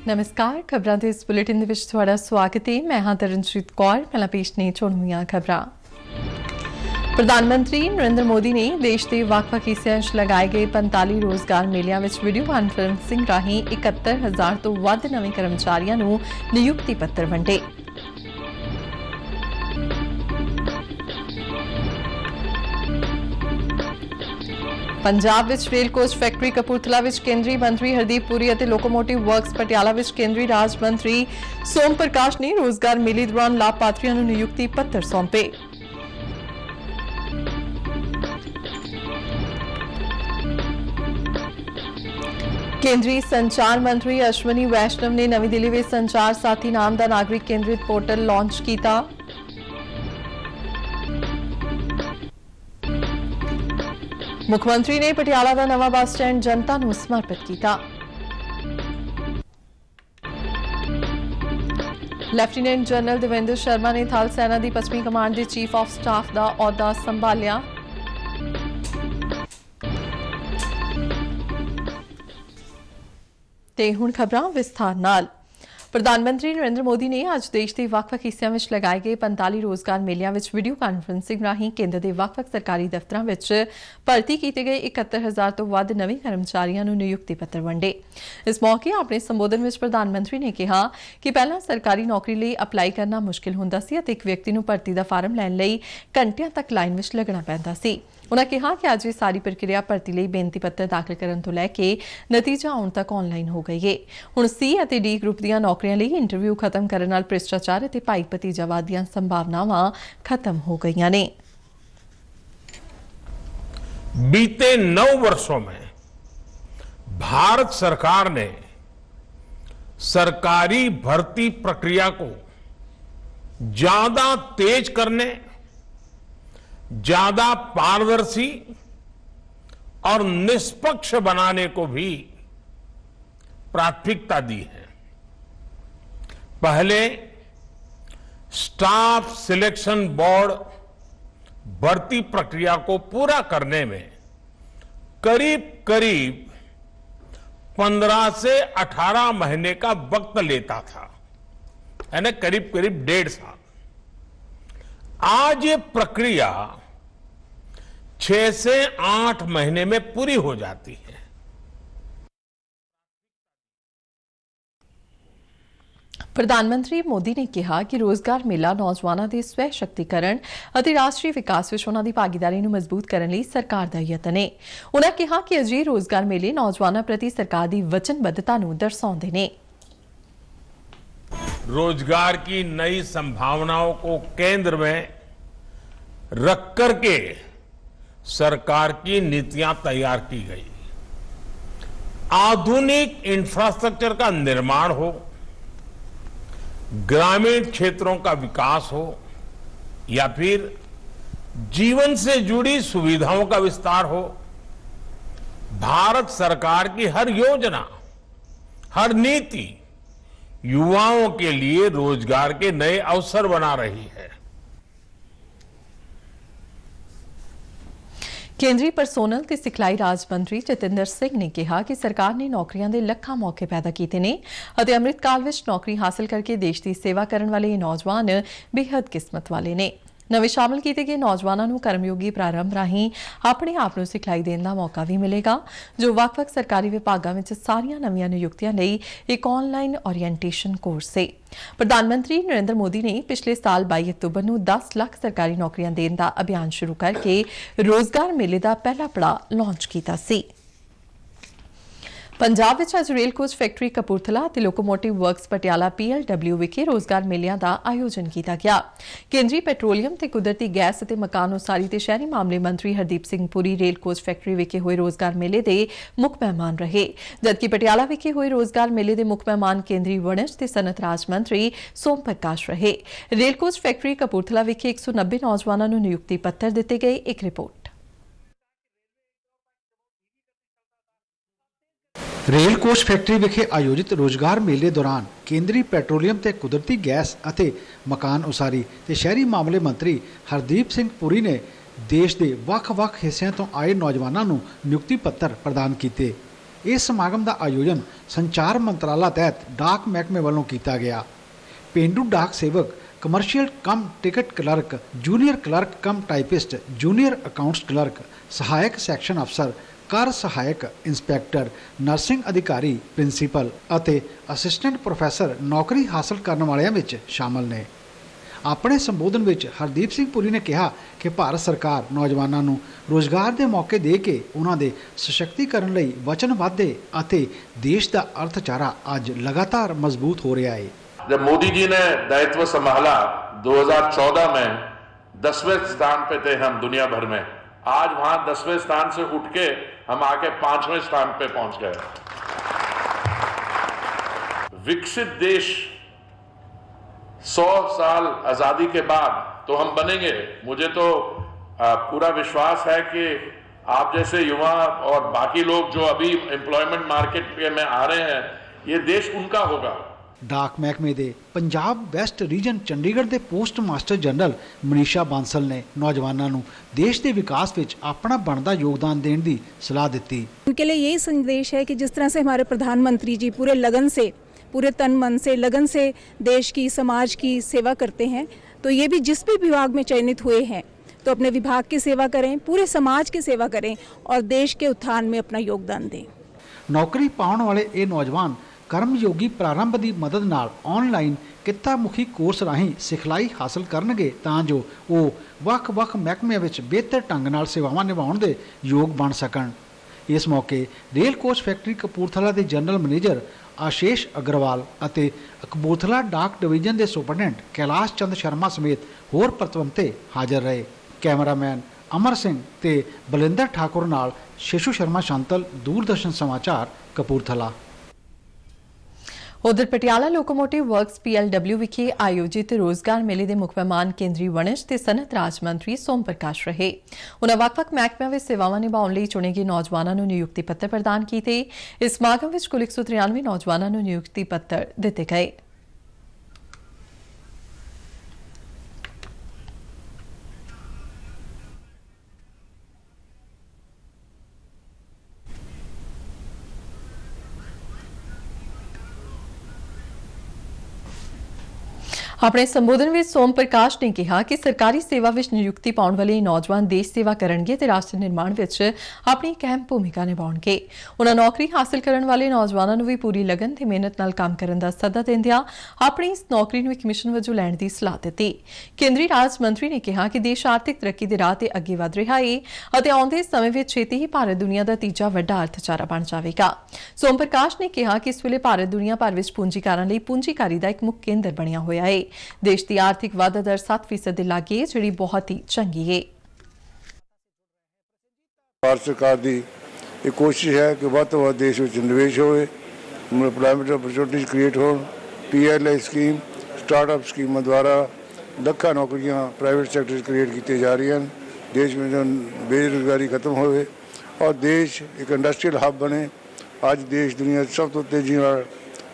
नमस्कार खबरां ਦੇ ਇਸ ਬੁਲੇਟਿਨ ਦੇ ਵਿੱਚ ਤੁਹਾਡਾ ਸਵਾਗਤ ਹੈ। ਮੈਂ ਹਾਂ ਤਰਨਜੀਤ ਕੌਰ। ਪਹਿਲਾਂ ਪੇਸ਼ ਨੇ ਚੁਣਵੀਆਂ ਖਬਰਾਂ। ਪ੍ਰਧਾਨ ਮੰਤਰੀ ਨਰਿੰਦਰ ਮੋਦੀ ਨੇ ਦੇਸ਼ ਦੇ ਵੱਖ-ਵੱਖ ਹਿੱਸਿਆਂ 'ਚ ਲਗਾਏ ਗਏ 45 ਰੋਜ਼ਗਾਰ ਮੇਲਿਆਂ ਵਿੱਚ ਵੀਡੀਓ ਕਾਨਫਰੰਸਿੰਗ ਰਾਹੀਂ 71,000 ਤੋਂ ਵੱਧ ਨਵੇਂ ਕਰਮਚਾਰੀਆਂ ਨੂੰ ਨਿਯੁਕਤੀ ਪੱਤਰ ਵੰਡੇ। पंजाब विच रेल कोच फैक्ट्री कपूरथला विच केंद्रीय मंत्री हरदीप पुरी और लोकोमोटिव वर्क्स पटियाला विच केंद्रीय राज मंत्री सोम प्रकाश ने रोजगार मेले दौरान लाभपात्रियों को नियुक्ति पत्र सौंपे। केंद्रीय संचार मंत्री अश्विनी वैष्णव ने नवी दिल्ली में संचार साथी नाम का नागरिक केंद्रित पोर्टल लॉन्च किया। मुख्यमंत्री ने पटियाला का नवा बस स्टैंड जनता को समर्पित किया। लैफ्टिनेंट जनरल देवेंद्र शर्मा ने थल सेना की 25वीं कमांड के चीफ ऑफ स्टाफ का अहुदा संभालिया। ते हुण खबरां विस्तार नाल। प्रधानमंत्री नरेंद्र मोदी ने अज देश के ਵੱਖ-ਵੱਖ ਹਿੱਸਿਆਂ ਵਿੱਚ लगाए गए 45 रोजगार मेलिਆਂ ਵਿੱਚ ਵੀਡੀਓ ਕਾਨਫਰੰਸਿੰਗ ਰਾਹੀਂ ਕੇਂਦਰ ਦੇ ਵੱਖ-ਵੱਖ ਸਰਕਾਰੀ ਦਫ਼ਤਰਾਂ ਵਿੱਚ ਭਰਤੀ ਕੀਤੇ ਗਏ 71,000 ਤੋਂ ਵੱਧ ਨਵੇਂ ਕਰਮਚਾਰੀਆਂ ਨੂੰ ਨਿਯੁਕਤੀ ਪੱਤਰ ਵੰਡੇ। ਇਸ ਮੌਕੇ ਆਪਣੇ ਸੰਬੋਧਨ ਵਿੱਚ ਪ੍ਰਧਾਨ ਮੰਤਰੀ ਨੇ ਕਿਹਾ ਕਿ ਪਹਿਲਾਂ ਸਰਕਾਰੀ ਨੌਕਰੀ ਲਈ ਅਪਲਾਈ ਕਰਨਾ ਮੁਸ਼ਕਿਲ ਹੁੰਦਾ ਸੀ ਅਤੇ ਇੱਕ ਵਿਅਕਤੀ ਨੂੰ ਭਰਤੀ ਦਾ ਫਾਰਮ ਲੈਣ ਲਈ ਘੰਟਿਆਂ ਤੱਕ ਲਾਈਨ ਵਿੱਚ ਲੱਗਣਾ ਪੈਂਦਾ ਸੀ। उन्होंने कहा कि अज ये सारी प्रक्रिया भर्ती लिए बेनती पत्र दाखिल करने तो लैके नतीजा आने तक ऑनलाइन हो गई है। हुण सी और डी ग्रुप दी नौकरियां लिए इंटरव्यू खत्म करने नाल भ्रिष्टाचार और भाई भतीजावाद दी संभावनावां खत्म हो गई ने। बीते 9 वर्षों में भारत सरकार ने सरकारी भर्ती प्रक्रिया को ज्यादा तेज करने, ज्यादा पारदर्शी और निष्पक्ष बनाने को भी प्राथमिकता दी है। पहले स्टाफ सिलेक्शन बोर्ड भर्ती प्रक्रिया को पूरा करने में करीब 15 से 18 महीने का वक्त लेता था, यानी करीब 1.5 साल। आज ये प्रक्रिया 6 से 8 महीने में पूरी हो जाती है। प्रधानमंत्री मोदी ने कहा कि रोजगार मेला नौजवानों के स्वै शक्तिकरण और राष्ट्रीय विकास में उन्होंने भागीदारी को मजबूत करने लिए सरकार का यतन है। उन्होंने कहा कि अजिहे रोजगार मेले नौजवानों प्रति सरकार की वचनबद्धता को दर्शाते हैं। रोजगार की नई संभावनाओं को केंद्र में रख करके सरकार की नीतियां तैयार की गई। आधुनिक इंफ्रास्ट्रक्चर का निर्माण हो, ग्रामीण क्षेत्रों का विकास हो या फिर जीवन से जुड़ी सुविधाओं का विस्तार हो, भारत सरकार की हर योजना, हर नीति युवाओं के लिए रोजगार के नए अवसर बना रही है। केंद्रीय परसोनल ते सिखलाई राज मंत्री जतिंदर सिंह ने कहा कि सरकार ने नौकरियां दे लखां मौके पैदा कीते ने अते अमृत काल विच नौकरी हासिल करके देश की सेवा करने वाले ये नौजवान बेहद किस्मत वाले ने। नवे शामिल किए गए नौजवानों को कर्मयोगी प्रारंभ राही अपने आप को सिखलाई देने का मौका भी मिलेगा, जो ਵੱਖ-ਵੱਖ सरकारी विभागों में सारियां नवीं नियुक्तियां लई एक ऑनलाइन ओरिएंटेशन कोर्स है। प्रधानमंत्री नरेंद्र मोदी ने पिछले साल 22 अक्तूबर को 10 लाख सरकारी नौकरियां देने का अभियान शुरू करके रोजगार मेले का पहला पड़ाव लॉन्च किया सी। पंजाब विच अज रेल कोच फैक्ट्री कपूरथला ते लोकोमोटिव वर्क्स पटियाला PLW विखे रोजगार मेलिਆਂ का आयोजन किया गया। केंद्रीय पेट्रोलियम ते कुदरती गैस ते मकान उसारी ते शहरी मामले मंत्री Hardeep Singh Puri rail coach factory विखे हुए रोजगार मेले के मुख मेहमान रहे, जबकि पटियाला विखे हुए रोजगार मेले के मुख मेहमान केंद्रीय वणज ते सनत राज मंत्री सोम प्रकाश रहे। रेल कोच फैक्ट्री कपूरथला विखे 190 नौजवानों को नियुक्ति पत्र दिते गए। एक रिपोर्ट। रेल कोच फैक्ट्री विखे आयोजित रोजगार मेले दौरान केंद्रीय पेट्रोलियम ते कुदरती गैस अते मकान उसारी ते शहरी मामले मंत्री हरदीप सिंह पुरी ने देश के ਵੱਖ-ਵੱਖ हिस्सों तो आए नौजवानों को नियुक्ति पत्र प्रदान किए। इस समागम का आयोजन संचार मंत्रालय तहत डाक महकमे वालों किया गया। पेंडू डाक सेवक, कमर्शियल कम टिकट क्लर्क, जूनियर क्लर्क कम टाइपिस्ट, जूनियर अकाउंट्स क्लर्क, सहायक सैक्शन अफसर, कर सहायक इंस्पैक्टर, नर्सिंग अधिकारी, प्रिंसीपल ਅਤੇ असिस्टेंट प्रोफैसर नौकरी हासिल करने वालिਆਂ ਵਿੱਚ शामिल ने। अपने संबोधन ਵਿੱਚ हरदीप सिंह पुरी ने कहा कि भारत सरकार नौजवानों ਨੂੰ रोजगार के मौके दे के उन्होंने सशक्तिकरण ਲਈ वचनबद्ध है ਅਤੇ देश का अर्थचारा अज लगातार मजबूत हो रहा है। जब मोदी जी ने दायित्व संभाला 2014 में 10वें स्थान पे थे हम दुनिया भर में, आज वहां 10वें स्थान से उठ के हम आके 5वें स्थान पे पहुंच गए। विकसित देश 100 साल आजादी के बाद तो हम बनेंगे। मुझे तो पूरा विश्वास है कि आप जैसे युवा और बाकी लोग जो अभी एम्प्लॉयमेंट मार्केट में आ रहे हैं, ये देश उनका होगा। डाक महकमे के पंजाब वैस्ट रीजन चंडीगढ़ के post master general Manisha Bansal ने नौजवानों को देश के विकास में अपना बनता योगदान देने की सलाह दी। उनके लिए यही संदेश है कि जिस तरह से हमारे प्रधानमंत्री जी पूरे लगन से, पूरे तन मन से, लगन से देश की, समाज की सेवा करते हैं, तो ये भी जिस भी विभाग में चयनित हुए हैं तो अपने विभाग की सेवा करें, पूरे समाज की सेवा करें और देश के उत्थान में अपना योगदान दें। नौकरी पाने वाले ये नौजवान कर्मयोगी प्रारंभ की मदद नाल ऑनलाइन कित्तामुखी कोर्स राही सिखलाई हासिल करनगे तां जो वो वख-वख महकमिਆਂ ਵਿੱਚ ਬਿਹਤਰ ਢੰਗ ਨਾਲ ਸੇਵਾਵਾਂ ਨਿਭਾਉਣ ਦੇ ਯੋਗ ਬਣ ਸਕਣ। ਇਸ ਮੌਕੇ ਰੇਲ ਕੋਚ ਫੈਕਟਰੀ ਕਪੂਰਥਲਾ ਦੇ ਜਨਰਲ ਮੈਨੇਜਰ आशीष अग्रवाल ਅਤੇ ਕਪੂਰਥਲਾ डाक डिवीजन के सुपरडेंट कैलाश चंद शर्मा समेत होर प्रतिनिधि हाजिर रहे। कैमरामैन अमर सिंह ते बलिंदर ठाकुर नाल शिशु शर्मा शांतल, दूरदर्शन समाचार कपूरथला। उधर पटियाला लोकोमोटिव वर्क्स PLW विखे आयोजित रोजगार मेले के मुख मेहमान केंद्रीय वणज ते सनत राज मंत्री सोम प्रकाश रहे। उन्होंने वख-वख महकमिਆਂ ਵਿੱਚ सेवावां निभाउण ਲਈ चुने गए नौजवानों ਨੂੰ नियुक्ति पत्र प्रदान किए। इस समागम ਵਿੱਚ कुल 193 नौजवानों ਨੂੰ नियुक्ति पत्र दिते गए। अपने संबोधन में सोम प्रकाश ने कहा कि सरकारी सेवा में नियुक्ति पाने वाले नौजवान देश सेवा करेंगे ते राष्ट्र निर्माण में अपनी एक अहम भूमिका निभाउणगे। उन्होंने नौकरी हासिल करने वाले नौजवानों को भी पूरी लगन ते मेहनत नाल काम करने का सदा देंदियां अपनी इस नौकरी को एक मिशन वजों लैण की सलाह दी। केंद्रीय राज मंत्री ने कहा कि देश आर्थिक तरक्की के राह ते अगे वध रहा है और आउंदे समय में छेती ही भारत दुनिया का तीजा वड्डा अर्थचारा बन जाएगा। सोम प्रकाश ने कहा कि इस वेले भारत दुनिया भर में पूंजीकारां लई पूंजीकारी का एक मुख्य केंद्र बनिया होया है। देश की आर्थिक वाधा दर 7% के लागे जिहड़ी बहुत ही चंगी है। भारत सरकार की एक कोशिश है कि वध तो वध देश में निवेश होए, एम्प्लॉयमेंट अपॉर्चुनिटीज क्रिएट हो। PLI स्कीम, स्टार्टअप स्कीमों द्वारा लखा नौकरियां प्राइवेट सैक्टर क्रिएट की जा रही हैं। देश में जो बेरोजगारी खत्म होए और देश एक इंडस्ट्रीयल हब बने। आज देश दुनिया सब तो तेजी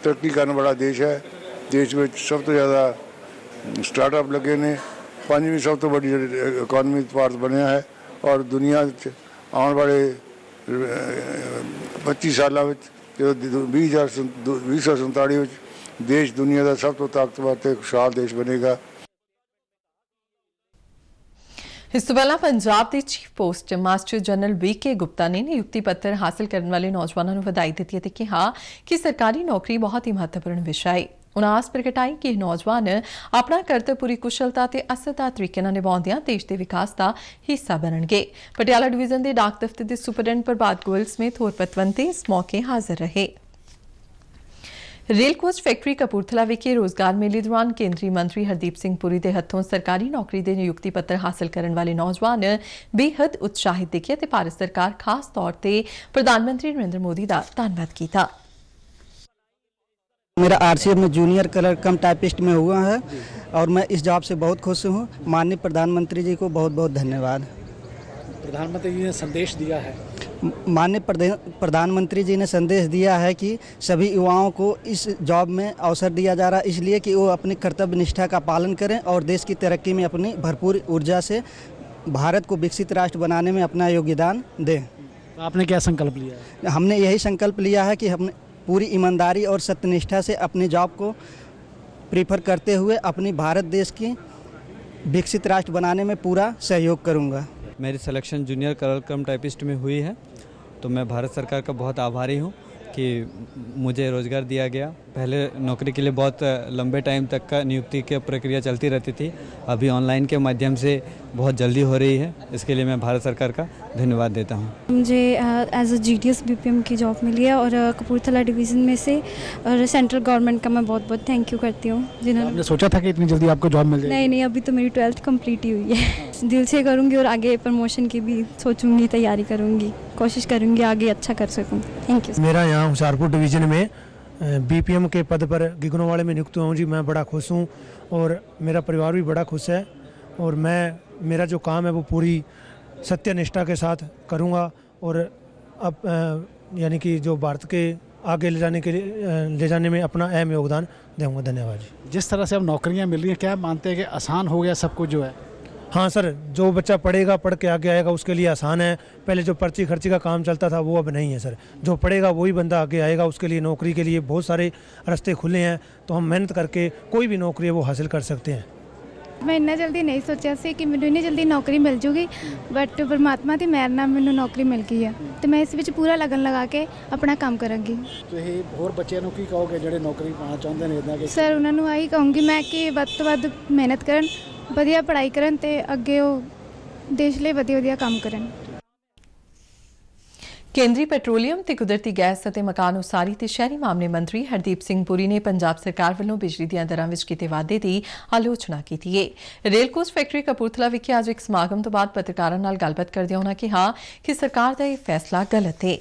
तरक्की करने वाला देश है। देश में सब तो ज़्यादा स्टार्टअप लगे ने, 5वीं सब तो बड़ी इकॉनमी भारत बनया है और दुनिया आने वाले 25 साल जो 2047 देश दुनिया का सब तो ताकतवर ते खुशहाल देश बनेगा। इस तो पहला पंजाब के chief post master general VK Gupta ने नियुक्ति पत्र हासिल करने वाले नौजवानों को बधाई दी और कहा कि सरकारी नौकरी बहुत ही महत्वपूर्ण विषय है। उन्हें आस प्रगटाई कि नौजवान अपना कर्तव्य पूरी कुशलता ते असरदार तरीके नाल निभाउंदियां देश के विकास का हिस्सा बनणगे। पटियाला डिवीजन के डाक दफ्तर के सुपरडेंट प्रभात गोयल समेत होर प्रतिनिधि इस मौके हाजिर रहे। रेल कोच फैक्ट्री कपूरथला विखे रोजगार मेले दौरान केंद्रीय मंत्री हरदीप सिंह पुरी के हथों सरकारी नौकरी के नियुक्ति पत्र हासिल करने वाले नौजवान बेहद उत्साहित दिखे ते भारत सरकार खास तौर पर प्रधानमंत्री नरेंद्र मोदी का धन्यवाद किया। मेरा RCF में जूनियर क्लर्क कम टाइपिस्ट में हुआ है और मैं इस जॉब से बहुत खुश हूँ। माननीय प्रधानमंत्री जी को बहुत बहुत धन्यवाद। प्रधानमंत्री जी ने संदेश दिया है, माननीय प्रधानमंत्री जी ने संदेश दिया है कि सभी युवाओं को इस जॉब में अवसर दिया जा रहा है, इसलिए कि वो अपनी कर्तव्य निष्ठा का पालन करें और देश की तरक्की में अपनी भरपूर ऊर्जा से भारत को विकसित राष्ट्र बनाने में अपना योगदान दें। आपने क्या संकल्प लिया है? हमने यही संकल्प लिया है कि हमने पूरी ईमानदारी और सत्यनिष्ठा से अपने जॉब को प्रीफर करते हुए अपनी भारत देश की विकसित राष्ट्र बनाने में पूरा सहयोग करूंगा। मेरी सिलेक्शन जूनियर क्लर्क कम टाइपिस्ट में हुई है, तो मैं भारत सरकार का बहुत आभारी हूँ कि मुझे रोज़गार दिया गया। पहले नौकरी के लिए बहुत लंबे टाइम तक का नियुक्ति की प्रक्रिया चलती रहती थी, अभी ऑनलाइन के माध्यम से बहुत जल्दी हो रही है। इसके लिए मैं भारत सरकार का धन्यवाद देता हूँ। मुझे एज अ GDS BPM की जॉब मिली है और कपूरथला डिवीज़न में से, और सेंट्रल गवर्नमेंट का मैं बहुत बहुत थैंक यू करती हूँ जिन्होंने। आपने सोचा था कि इतनी जल्दी आपको जॉब मिल जाएगी? नहीं, अभी तो मेरी 12th कंप्लीट ही हुई है। दिल से करूँगी और आगे प्रमोशन की भी सोचूंगी, तैयारी करूँगी, कोशिश करूँगी आगे अच्छा कर सकूँ। Thank you. मेरा यहाँ होशियारपुर डिवीज़न में BPM के पद पर गिगनोवाड़े में नियुक्त हुआ हूँ जी। मैं बड़ा खुश हूँ और मेरा परिवार भी बड़ा खुश है, और मेरा जो काम है वो पूरी सत्यनिष्ठा के साथ करूँगा, और अब यानी कि जो भारत के आगे ले जाने में अपना अहम योगदान दूँगा। धन्यवाद जी। जिस तरह से अब नौकरियां मिल रही हैं, क्या मानते हैं कि आसान हो गया सब कुछ जो है? हाँ सर, जो बच्चा पढ़ेगा, पढ़ के आगे आएगा, उसके लिए आसान है। पहले जो पर्ची खर्ची का काम चलता था वो अब नहीं है सर। जो पढ़ेगा वही बंदा आगे आएगा, उसके लिए नौकरी के लिए बहुत सारे रास्ते खुले हैं, तो हम मेहनत करके कोई भी नौकरी है वो हासिल कर सकते हैं। मैं इन्ना जल्दी नहीं सोचा सी कि मैंने इन्नी जल्दी नौकरी मिल जूगी, बट परमात्मा की मेहर नाल मैंने नौकरी मिल गई है, तो मैं इस विच पूरा लगन लगा के अपना काम करांगी। ਤੁਸੀਂ ਹੋਰ ਬੱਚਿਆਂ ਨੂੰ ਕੀ ਕਹੋਗੇ ਜਿਹੜੇ ਨੌਕਰੀ ਪਾਣਾ ਚਾਹੁੰਦੇ ਨੇ ਇਦਾਂ ਕਿ? ਸਰ ਉਹਨਾਂ ਨੂੰ ਆਹੀ ਕਹੂੰਗੀ ਮੈਂ ਕਿ ਵੱਧ ਤੋਂ ਵੱਧ ਮਿਹਨਤ ਕਰਨ, ਵਧੀਆ ਪੜ੍ਹਾਈ ਕਰਨ ਤੇ ਅੱਗੇ ਉਹ ਦੇਸ਼ ਲਈ ਵਧੀਆ ਕੰਮ ਕਰਨ। ਕੇਂਦਰੀ ਪੈਟਰੋਲੀਅਮ ਤੇ ਕੁਦਰਤੀ ਗੈਸ ਅਤੇ ਮਕਾਨ ਉਸਾਰੀ ਤੇ ਸ਼ਹਿਰੀ ਮਾਮਲੇ ਮੰਤਰੀ ਹਰਦੀਪ ਸਿੰਘ ਪੁਰੀ ਨੇ ਪੰਜਾਬ ਸਰਕਾਰ ਵੱਲੋਂ ਬਿਜਲੀ ਦੀਆਂ ਦਰਾਂ ਵਿੱਚ ਕੀਤੇ ਵਾਧੇ ਦੀ ਆਲੋਚਨਾ ਕੀਤੀ ਹੈ। ਰੇਲ ਕੋਚ ਫੈਕਟਰੀ ਕਪੂਰਥਲਾ ਵਿਖੇ ਅੱਜ ਇੱਕ ਸਮਾਗਮ ਤੋਂ ਬਾਅਦ ਪੱਤਰਕਾਰਾਂ ਨਾਲ ਗੱਲਬਾਤ ਕਰਦਿਆਂ ਉਨ੍ਹਾਂ ਕਿਹਾ ਕਿ ਸਰਕਾਰ ਦਾ ਇਹ ਫੈਸਲਾ ਗਲਤ ਹੈ।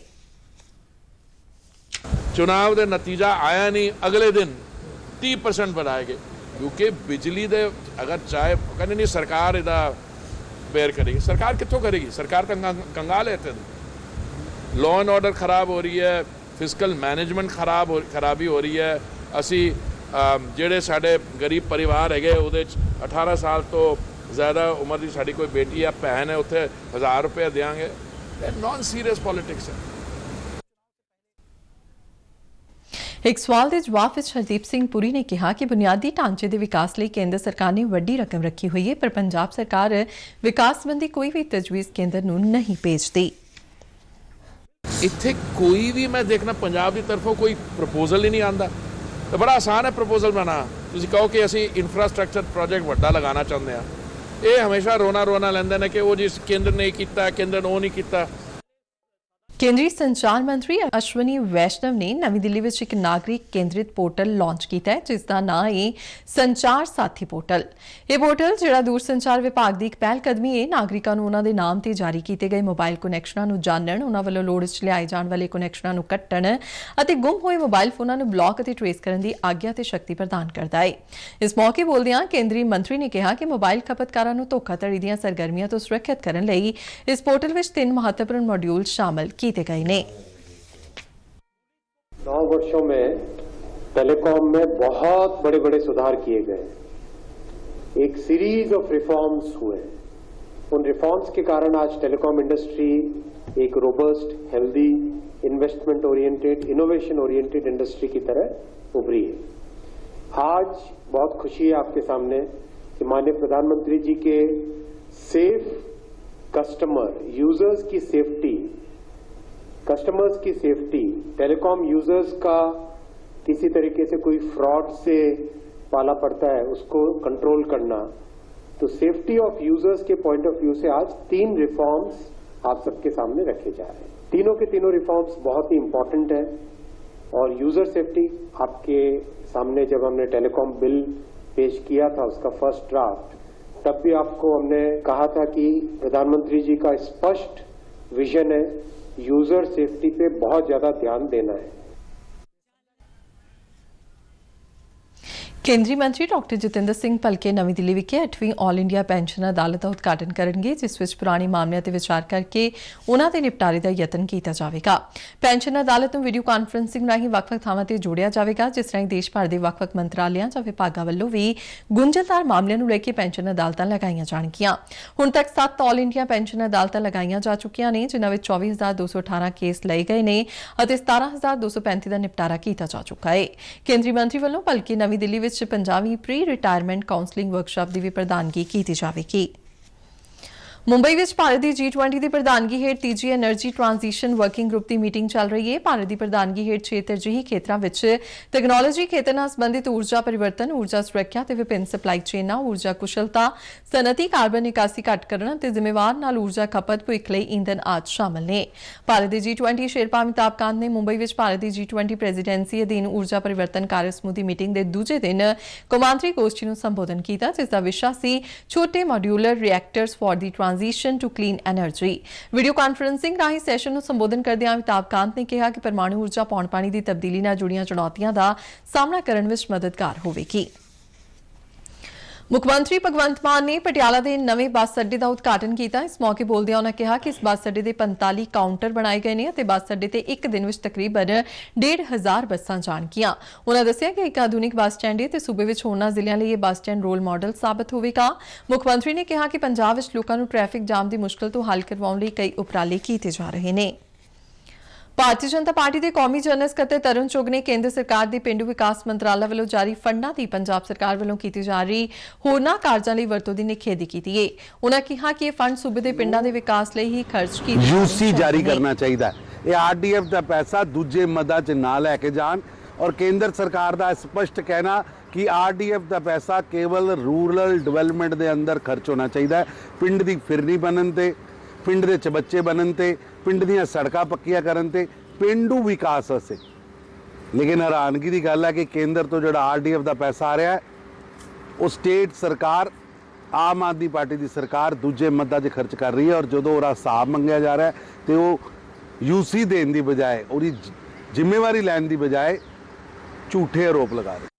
चुनाव का नतीजा आया नहीं, अगले दिन 30% बढ़ाए गए, क्योंकि बिजली दे अगर चाहे कहने नहीं सरकार इदा बेयर करेगी। सरकार कितों करेगी? सरकार कंगाल है। लॉ एंड ऑर्डर खराब हो रही है, फिजिकल मैनेजमेंट खराबी हो रही है। असी ਜਿਹੜੇ ਸਾਡੇ गरीब परिवार है ਉਹਦੇ 18 साल तो ज़्यादा उम्र की साड़ी कोई बेटी या भैन है उत्थे 1000 रुपये देंगे। नॉन सीरियस पॉलिटिक्स है। एक सवाल के जवाब में हरदीप सिंह पुरी ने कहा कि बुनियादी ढांचे के विकास लिए केंद्र सरकार ने वड्डी रकम रखी हुई है, पर पंजाब सरकार विकास संबंधी कोई भी तजवीज़ केंद्र नूं नहीं भेजती। इत्थे कोई भी मैं देखना पंजाब की तरफों कोई प्रपोजल ही नहीं आता, तो बड़ा आसान है प्रपोजल बनाना। तुसीं कहो कि असी इंफ्रास्ट्रक्चर प्रोजेक्ट वड्डा लगाना चाहते हैं, ये हमेशा रोना लैंदे ने कि वो जिस केंद्र ने किया, केंद्र ने वो नहीं किया। केंद्रीय संचार मंत्री अश्वनी वैष्णव ने नवी दिल्ली में एक नागरिक केंद्रित पोर्टल लॉन्च किया है, जिसका नाम है संचार साथी पोर्टल। यह पोर्टल जिहड़ा दूरसंचार विभाग की एक पहलकदमी है, नागरिकों नूं उन्हां दे नाम ते जारी किए गए मोबाइल कनैक्शनां नूं जानण, उन्हां वल्लों लोड़ विच लिआए जाण वाले कनैक्शनां नूं कट्टण अते गुम होए मोबाइल फोनां नूं ब्लॉक अते ट्रेस करन दी आग्या ते शक्ति प्रदान करदा है। इस मौके बोलदिआं केंद्रीय मंत्री ने कहा कि मोबाइल खपतकारां नूं धोखाधड़ी दीआं सरगर्मियां तो सुरक्षित करन लई इस पोर्टल विच 3 महत्वपूर्ण मॉड्यूल शामिल किए गए ने। 9 वर्षों में टेलीकॉम में बहुत बड़े बड़े सुधार किए गए। एक सीरीज ऑफ रिफॉर्म्स हुए। उन रिफॉर्म्स के कारण आज टेलीकॉम इंडस्ट्री एक robust, healthy, investment oriented, innovation oriented industry की तरह उभरी है। आज बहुत खुशी है आपके सामने कि माननीय प्रधानमंत्री जी के सेफ कस्टमर, यूजर्स की सेफ्टी, कस्टमर्स की सेफ्टी, टेलीकॉम यूजर्स का किसी तरीके से कोई फ्रॉड से पाला पड़ता है उसको कंट्रोल करना, तो सेफ्टी ऑफ यूजर्स के पॉइंट ऑफ व्यू से आज 3 रिफॉर्म्स आप सबके सामने रखे जा रहे हैं। तीनों के तीनों रिफॉर्म्स बहुत ही इंपॉर्टेंट है। और यूजर सेफ्टी आपके सामने जब हमने टेलीकॉम बिल पेश किया था उसका फर्स्ट ड्राफ्ट, तब भी आपको हमने कहा था कि प्रधानमंत्री जी का स्पष्ट विजन है, यूजर सेफ्टी पे बहुत ज्यादा ध्यान देना है। केंद्रीय मंत्री डॉक्टर जितेंद्र सिंह भलके नवी दिल्ली विखे 8वीं ऑल इंडिया पेंशन अदालत का उद्घाटन करेंगे, जिस विच पुराने मामलों पर विचार करके उन्हां दे निपटारे का यतन किया जाएगा। पेंशन अदालत में वीडियो कॉन्फ्रेंसिंग राही ਵੱਖ-ਵੱਖ ਥਾਵਾਂ ਤੇ जोड़िया जाएगा, जिस राही देश भर के ਵੱਖ-ਵੱਖ मंत्रालयों ਜਾਂ विभागों ਵੱਲੋਂ भी गुंझलदार मामलों ਨੂੰ ਲੈ ਕੇ पेंशन अदालतां लगाईਆਂ ਜਾਣਗੀਆਂ। ਹੁਣ तक 7 ऑल इंडिया पेंशन अदालतां लगाईਆਂ जा चुकियां ने, जिन्हां विच 24,218 केस लए गए ने ਅਤੇ 17,235 ਦਾ ਨਿਪਟਾਰਾ ਕੀਤਾ ਜਾ ਚੁੱਕਾ ਹੈ। ਕੇਂਦਰੀ ਮੰਤਰੀ ਵੱਲੋਂ ਭਲਕੇ ਨਵੀਂ ਦਿੱਲੀ ਵਿੱਚ 50ਵੀਂ ਪ੍ਰੀ ਰਿਟਾਇਰਮੈਂਟ ਕਾਉਂਸਲਿੰਗ ਵਰਕਸ਼ਾਪ ਦੀ ਵੀ ਪ੍ਰਧਾਨਗੀ ਕੀਤੀ ਜਾਵੇਗੀ। मुंबई में भारत की G20 की प्रधानगी हेठ तीजी एनर्जी ट्रांजिशन वर्किंग ग्रुप की मीटिंग चल रही है। भारत की प्रधानगी हेठ 6 तरजीही खेत्रों में तकनोलॉजी खेतर नाल संबंधित ऊर्जा परिवर्तन, ऊर्जा सुरक्षा ते विभिन्न सप्लाई चेनां, ऊर्जा कुशलता, सनअती कार्बन निकासी घट करना ते जिम्मेवार नाल ऊर्जा खपत भविख लई ईंधन आदि शामिल ने। भारत के G20 शेरपा अमिताभ कांत ने मुंबई में भारत की G20 प्रेजिडेंसी अधीन ऊर्जा परिवर्तन कार्य समूह की मीटिंग के दूजे दिन कौमांतरी गोष्ठी में संबोधन किया, जिसका विषय सी छोटे modular reactors for the transition to clean energy. Video conferencing राही सैशन में संबोधन करदे अमिताभ कांत ने कहा कि परमाणु ऊर्जा पौण पानी की तब्दीली नाल जुड़ियां चुनौतियां का सामना करने में मददगार होवेगी। मुख्यमंत्री भगवंत मान ने पटियाला के नवे बस अड्डे का उद्घाटन किया। इस मौके बोलदे उन्होंने कहा कि इस बस अड्डे के 45 काउंटर बनाए गए हैं और बस अड्डे से एक दिन में तकरीबन 1,500 बसां जाणगियां। उन्होंने दस्सिया कि एक आधुनिक बस स्टैंड है तो सूबे में होरनां जिलियां लई यह बस स्टैंड रोल मॉडल साबित होवेगा। मुख्यमंत्री ने कहा कि पंजाब विच लोकां नूं ट्रैफिक जाम की मुश्किल तो हल करवाउण लई कई उपराले कीते जा रहे हैं। भारतीय जनता पार्टी के कौमी जनरल सकत्तर तरन चुग ने केंद्र सरकार के पेंडू विकास मंत्रालय वालों जारी फंडां की पंजाब सरकार वालों की जा रही होरनां कारजां लई वरतों की निखेधी की है। उन्होंने कहा कि यह फंड सूबे के पिंडां के विकास लई ही खर्च किए यूसी जारी करना चाहिए। यह आरडीएफ का पैसा दूजे मदां च ना लैके जान और केंद्र सरकार का स्पष्ट कहना कि आरडीएफ का पैसा केवल रूरल डिवेलपमेंट के अंदर खर्च होना चाहिए। पिंड की फिरनी बनन ते, पिंड के चबच्चे बनन ते, पिंड दी सड़कां पक्कियां करन ते, पेंडू विकास से। लेकिन हैरानगी की गल है कि केंद्र तो जो आरडीएफ का पैसा आ रहा है वो स्टेट सरकार आम आदमी पार्टी की सरकार दूजे मदां 'च खर्च कर रही है और जो उसका हिसाब मंगया जा रहा है तो वो यूसी देने की बजाय उसकी जिम्मेवारी लैन की बजाय झूठे आरोप लगा रहे।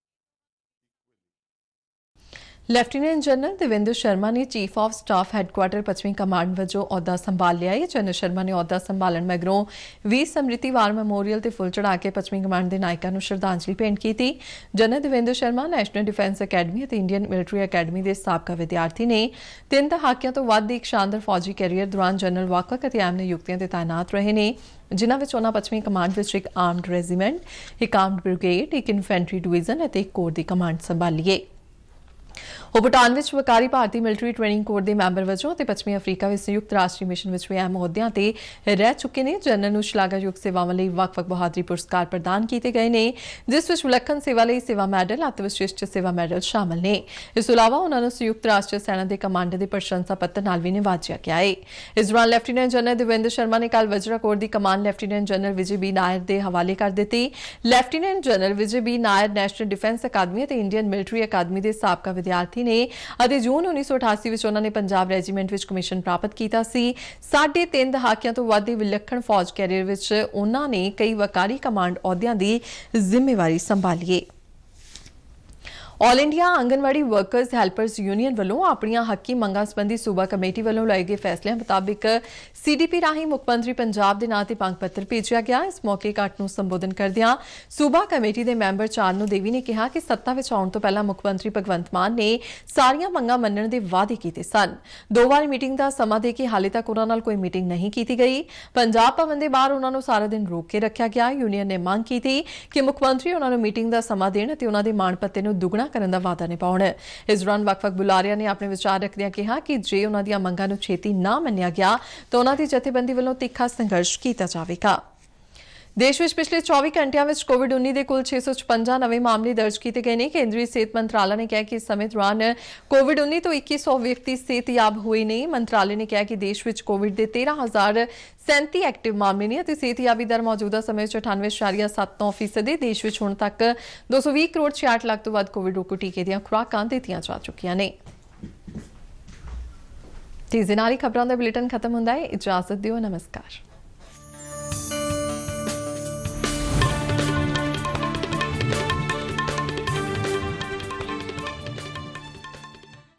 ਲੈਫਟੀਨੈਂਟ ਜਨਰਲ ਦੇਵਿੰਦਰ ਸ਼ਰਮਾ ਨੇ ਚੀਫ ਆਫ ਸਟਾਫ ਹੈੱਡਕੁਆਰਟਰ ਪੱਛਮੀ ਕਮਾਂਡ ਵਜੋਂ ਅਹੁਦਾ ਸੰਭਾਲ ਲਿਆ ਹੈ। ਜਨਰਲ ਸ਼ਰਮਾ ਨੇ ਅਹੁਦਾ ਸੰਭਾਲਣ ਮਗਰੋਂ ਵੀਰ ਸਮ੍ਰਿਤੀ ਵਾਰ ਮੈਮੋਰੀਅਲ ਤੇ ਫੁੱਲ ਚੜਾ ਕੇ ਪੱਛਮੀ ਕਮਾਂਡ ਦੇ ਨਾਇਕਾਂ ਨੂੰ ਸ਼ਰਧਾਂਜਲੀ ਭੇਂਟ ਕੀਤੀ। General Devinder Sharma national defence academy ਅਤੇ ਇੰਡੀਅਨ ਮਿਲਟਰੀ ਅਕੈਡਮੀ ਦੇ ਸਾਬਕਾ ਵਿਦਿਆਰਥੀ ਨੇ। 3 ਦਹਾਕਿਆਂ ਤੋਂ ਵੱਧ ਦੀ ਇੱਕ ਸ਼ਾਨਦਾਰ ਫੌਜੀ ਕੈਰੀਅਰ ਦੌਰਾਨ ਜਨਰਲ ਵੱਖ-ਵੱਖ ਅਤੇ ਅਹਿਮ ਨਿਯੁਕਤੀਆਂ ਤੇ ਤਾਇਨਾਤ ਰਹੇ ਨੇ, ਜਿਨ੍ਹਾਂ ਵਿੱਚ ਉਹਨਾਂ ਪੱਛਮੀ ਕਮਾਂਡ ਵਿੱਚ ਇੱਕ ਆਰਮਡ ਰੈਜੀਮੈਂਟ, ਇੱਕ ਆਰਮਡ ਬ੍ਰਿਗੇਡ, ਇੱਕ ਇਨਫੈਂਟਰੀ ਡਿਵੀਜ਼ਨ ਅਤੇ ਇੱਕ ਕੋਰ ਦੀ ਕਮਾਂਡ ਸੰਭਾਲੀ ਹੈ। ਉਹ ਭੂਟਾਨ ਵਿੱਚ ਵਕਾਰੀ ਭਾਰਤੀ ਮਿਲਟਰੀ ਟ੍ਰੇਨਿੰਗ ਕੋਰ ਦੇ ਮੈਂਬਰ ਵਜੋਂ ਅਤੇ ਪੱਛਮੀ ਅਫਰੀਕਾ ਵਿੱਚ ਸੰਯੁਕਤ ਰਾਸ਼ਟਰੀ ਮਿਸ਼ਨ ਵਿੱਚ ਵੀ ਅਹਿਮ ਅਹੁਦਿਆਂ ਤੇ ਰਹਿ ਚੁੱਕੇ ਨੇ। ਜਨਰਲ ਨੂੰ ਸ਼ਲਾਘਾਯੋਗ ਸੇਵਾਵਾਂ ਲਈ ਵੱਖ-ਵੱਖ ਬਹਾਦਰੀ ਪੁਰਸਕਾਰ ਪ੍ਰਦਾਨ ਕੀਤੇ ਗਏ ਨੇ, ਜਿਸ ਵਿੱਚ ਵਿਲੱਖਣ ਸੇਵਾ ਲਈ ਸੇਵਾ ਮੈਡਲ ਅਤੇ ਵਿਸ਼ਿਸ਼ਟ ਸੇਵਾ ਮੈਡਲ ਸ਼ਾਮਲ ਨੇ। ਇਸ ਤੋਂ ਇਲਾਵਾ ਉਹਨਾਂ ਨੂੰ ਸੰਯੁਕਤ ਰਾਸ਼ਟਰ ਸੈਨਾ ਦੇ ਕਮਾਂਡਰ ਦੇ ਪ੍ਰਸ਼ੰਸਾ ਪੱਤਰ ਨਾਲ ਵੀ ਨਿਵਾਜਿਆ ਗਿਆ ਹੈ। ਇਸ ਦੌਰਾਨ ਲੈਫਟੀਨੈਂਟ ਜਨਰਲ ਦੇਵਿੰਦਰ ਸ਼ਰਮਾ ਨੇ ਕੱਲ੍ਹ ਵਜਰਾ ਕੋਰ ਦੀ ਕਮਾਨ lieutenant general Vijay B Nair ਦੇ ਹਵਾਲੇ ਕਰ ਦਿੱਤੀ। Lieutenant general Vijay B Nair national defence ਅਕਾਦਮੀ ਅਤੇ ਇੰਡੀਅਨ ਮਿਲਟਰੀ ਅਕਾਦਮੀ ਦੇ ਸਾਬਕਾ ਵਿਦਿਆਰਥੀ ਨੇ ਅਤੇ ਜੂਨ 1988 ਵਿੱਚ ਉਹਨਾਂ ਨੇ ਪੰਜਾਬ ਰੈਜੀਮੈਂਟ ਵਿੱਚ ਕਮਿਸ਼ਨ ਪ੍ਰਾਪਤ ਕੀਤਾ ਸੀ। 3.5 ਦਹਾਕਿਆਂ ਤੋਂ ਵੱਧ ਦੇ ਵਿਲੱਖਣ ਫੌਜ ਕੈਰੀਅਰ ਵਿੱਚ ਉਹਨਾਂ ਨੇ ਕਈ ਵਕਾਰੀ ਕਮਾਂਡ ਅਹੁਦਿਆਂ ਦੀ ਜ਼ਿੰਮੇਵਾਰੀ ਸੰਭਾਲੀ ਹੈ। All India anganwadi workers helpers union वालों अपनी हकी मंगां संबंधी सूबा कमेटी वालों लाए गए फैसलों मुताबिक CDP राही मुख्यमंत्री पंजाब के नां ते मंग पत्र भेजा गया। इस मौके घट नूं संबोधन करदिआं सूबा कमेटी के मैंबर चारनू देवी ने कहा कि सत्ता विच आउण तो पहला मुख्यमंत्री भगवंत मान ने सारियां मंगां मन्नण दे वादे कीते सन। 2 वार मीटिंग का समा दे के हाले तक उन्हां नाल कोई मीटिंग नहीं की गई। पंजाब भवन के बाहर उन्हां नूं सारा दिन रोक के रखा गया। यूनियन ने मंग की कि मुख्यमंत्री उन्हां नूं मीटिंग का समा देण ते उन्हां दे मान पत्ते नूं दुगना ਕਰਨ ਦਾ ਵਾਅਦਾ ਨਿਭਾਉਣ। ਇਸ ਦੌਰਾਨ ਵੱਖ-ਵੱਖ ਬੁਲਾਰਿਆਂ ਨੇ ਆਪਣੇ ਵਿਚਾਰ ਰੱਖਦਿਆਂ ਕਿਹਾ ਕਿ ਜੇ ਉਹਨਾਂ ਦੀਆਂ ਮੰਗਾਂ ਨੂੰ ਛੇਤੀ ਨਾ ਮੰਨਿਆ ਗਿਆ ਤਾਂ ਉਹਨਾਂ ਦੀ ਜਥੇਬੰਦੀ ਵੱਲੋਂ ਤਿੱਖਾ ਸੰਘਰਸ਼ ਕੀਤਾ ਜਾਵੇਗਾ। देश में पिछले 24 घंटिया में कोविड-19 के कुल 656 नवे मामले दर्ज किए गए हैं। केंद्रीय सेहत मंत्रालय ने कहा कि इस समय दौरान कोविड-19 तो 2100 व्यक्ति सेहतयाब हुए ने। मंत्रालय ने कहा कि देश में कोविड के 13,037 एक्टिव मामले ने। सेहतयाबी दर मौजूदा समय 98.79%। देश में हुण तक 220 करोड़ 66 लाख तो वध कोविड रोकू टीके दी खुराकां दित्तियां जा चुकियां ने। तेजी नाल खबरां दा बुलेटिन खत्म हुंदा है। इजाजत दिओ, नमस्कार।